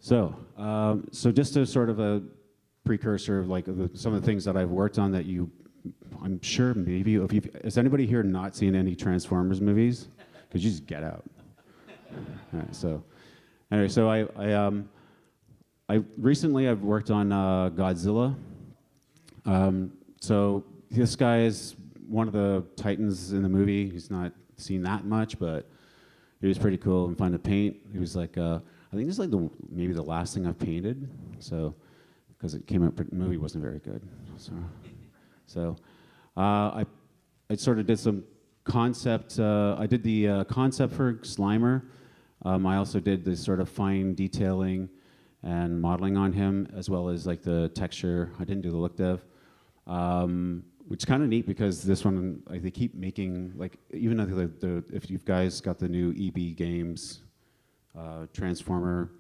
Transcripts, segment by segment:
So just a sort of a precursor of like some of the things that I've worked on that I'm sure maybe, has anybody here not seen any Transformers movies? Because you just get out. All right, so anyway, so I recently I've worked on Godzilla. So this guy is one of the titans in the movie. He's not seen that much, but he was pretty cool and fun to paint. He was like, I think this is like maybe the last thing I've painted. So, because it came out, the movie wasn't very good. So I sort of did some concept. I did the concept for Slimer. I also did the sort of fine detailing and modeling on him, as well as like the texture. I didn't do the look dev, which is kind of neat because this one, like, they keep making, like, even if you guys got the new EB Games Transformer,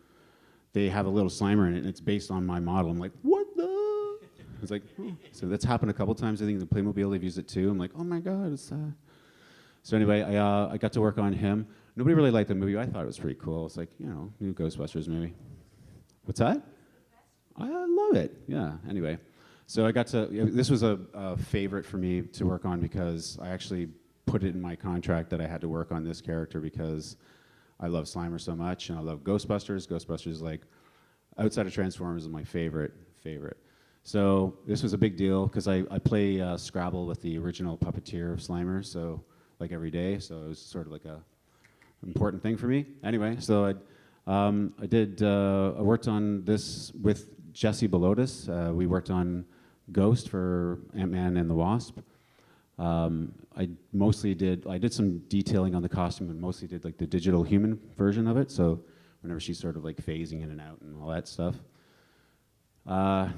they have a little Slimer in it, and it's based on my model. I'm like, what the? It's like, oh. So that's happened a couple times. I think the Playmobil, they've used it too. I'm like, oh my God, it's So anyway, I got to work on him. Nobody really liked the movie. I thought it was pretty cool. It's like, you know, new Ghostbusters movie. What's that? I love it. Yeah. Anyway, so I got to. This was a favorite for me to work on because I actually put it in my contract that I had to work on this character because I love Slimer so much and I love Ghostbusters. Ghostbusters, like, outside of Transformers, is my favorite. So this was a big deal because I play Scrabble with the original puppeteer of Slimer, so like every day. So it was sort of like a important thing for me. Anyway, so I worked on this with Jesse Belotis. We worked on Ghost for Ant-Man and the Wasp. I did some detailing on the costume and mostly did like the digital human version of it. So whenever she's sort of like phasing in and out and all that stuff.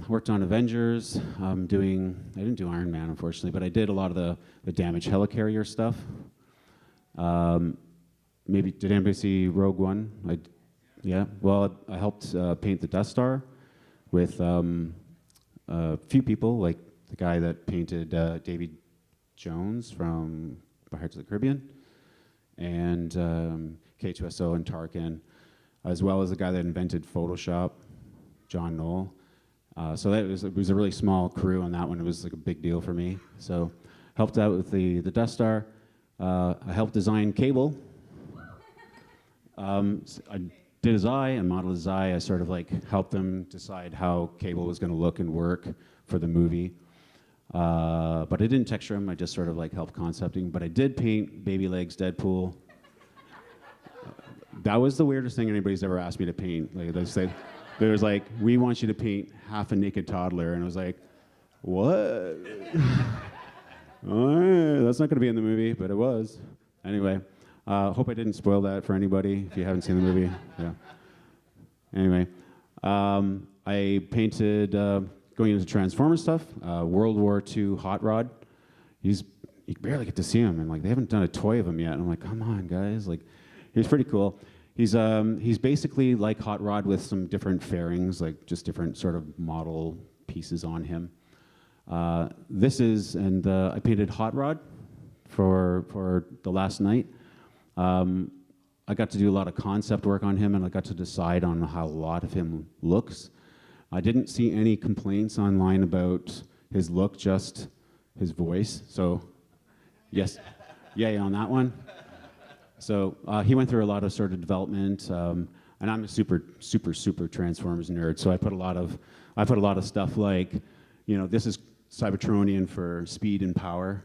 Worked on Avengers. I didn't do Iron Man, unfortunately, but I did a lot of the damaged helicarrier stuff. Maybe, did anybody see Rogue One? Yeah, well, I helped paint the Death Star with a few people, like the guy that painted Davy Jones from Pirates of the Caribbean, and K2SO and Tarkin, as well as the guy that invented Photoshop, John Knoll. So it was a really small crew on that one. It was like a big deal for me. So helped out with the Death Star. I helped design Cable. I did his eye and modeled his eye. I sort of like helped them decide how Cable was going to look and work for the movie. But I didn't texture him. I just sort of like helped concepting. But I did paint Baby Legs Deadpool. That was the weirdest thing anybody's ever asked me to paint. Like they said, there was like, we want you to paint half a naked toddler, and I was like, what? All right, that's not going to be in the movie, but it was. Anyway, hope I didn't spoil that for anybody if you haven't seen the movie. Yeah. Anyway, I painted, going into Transformers stuff, World War II Hot Rod. You barely get to see him, and like they haven't done a toy of him yet. And I'm like, come on, guys! Like, he's pretty cool. He's basically like Hot Rod with some different fairings, like just different sort of model pieces on him. I painted Hot Rod for the last night. I got to do a lot of concept work on him, and I got to decide on how a lot of him looks. I didn't see any complaints online about his look, just his voice. So, yes, yay on that one. So he went through a lot of sort of development, and I'm a super Transformers nerd. So I put a lot of stuff like, you know, this is Cybertronian for speed and power.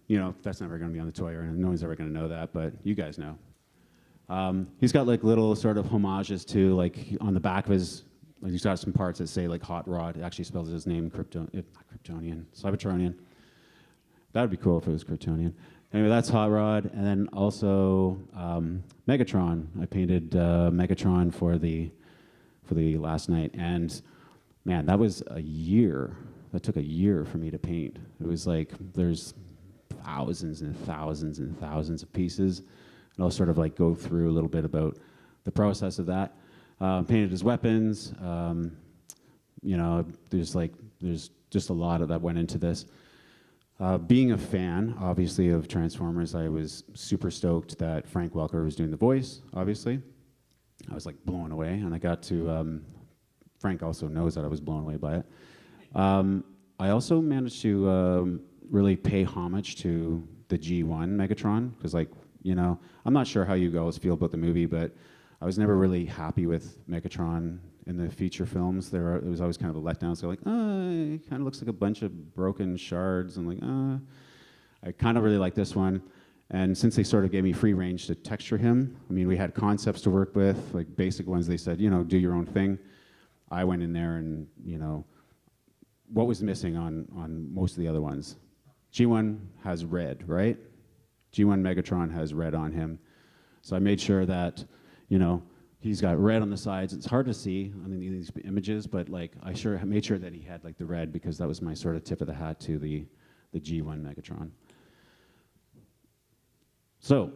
You know, that's never going to be on the toy, or no one's ever going to know that, but you guys know. He's got like little sort of homages to, like, on the back of his, like, he's got some parts that say like Hot Rod. It actually spells his name not Kryptonian, Cybertronian. That would be cool if it was Kryptonian. Anyway, that's Hot Rod, and then also Megatron. I painted Megatron for the last night, and man, that was a year. That took a year for me to paint. It was like there's thousands and thousands and thousands of pieces, and I'll sort of like go through a little bit about the process of that. Painted his weapons. You know, there's just a lot of that went into this. Being a fan, obviously, of Transformers, I was super stoked that Frank Welker was doing the voice, obviously. I was like blown away, and I got to. Frank also knows that I was blown away by it. I also managed to really pay homage to the G1 Megatron, because I'm not sure how you guys feel about the movie, but I was never really happy with Megatron in the feature films. It was always kind of a letdown. So it kind of looks like a bunch of broken shards, and I kind of really like this one. And since they sort of gave me free range to texture him, I mean, we had concepts to work with, like basic ones. They said, do your own thing. I went in there and, what was missing on most of the other ones? G1 has red, right? G1 Megatron has red on him. So I made sure that, he's got red on the sides. It's hard to see on these images, but I made sure that he had the red, because that was my sort of tip of the hat to the G1 Megatron. So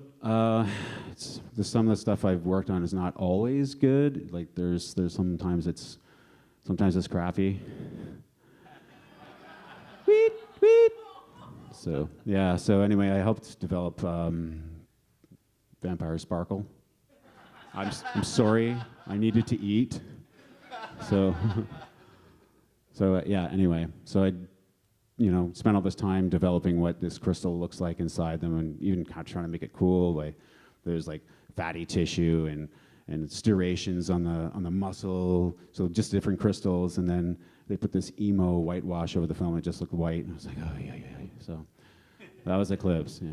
some of the stuff I've worked on is not always good. There's sometimes it's crappy. Tweet, tweet. So yeah. So anyway, I helped develop Vampire Sparkle. I'm sorry. I needed to eat. So yeah. Anyway, so I spent all this time developing what this crystal looks like inside them, and even kind of trying to make it cool. There's fatty tissue and striations on the muscle, so just different crystals. And then they put this emo whitewash over the film, and it just looked white. And I was like, oh yeah. So that was Eclipse. Yeah.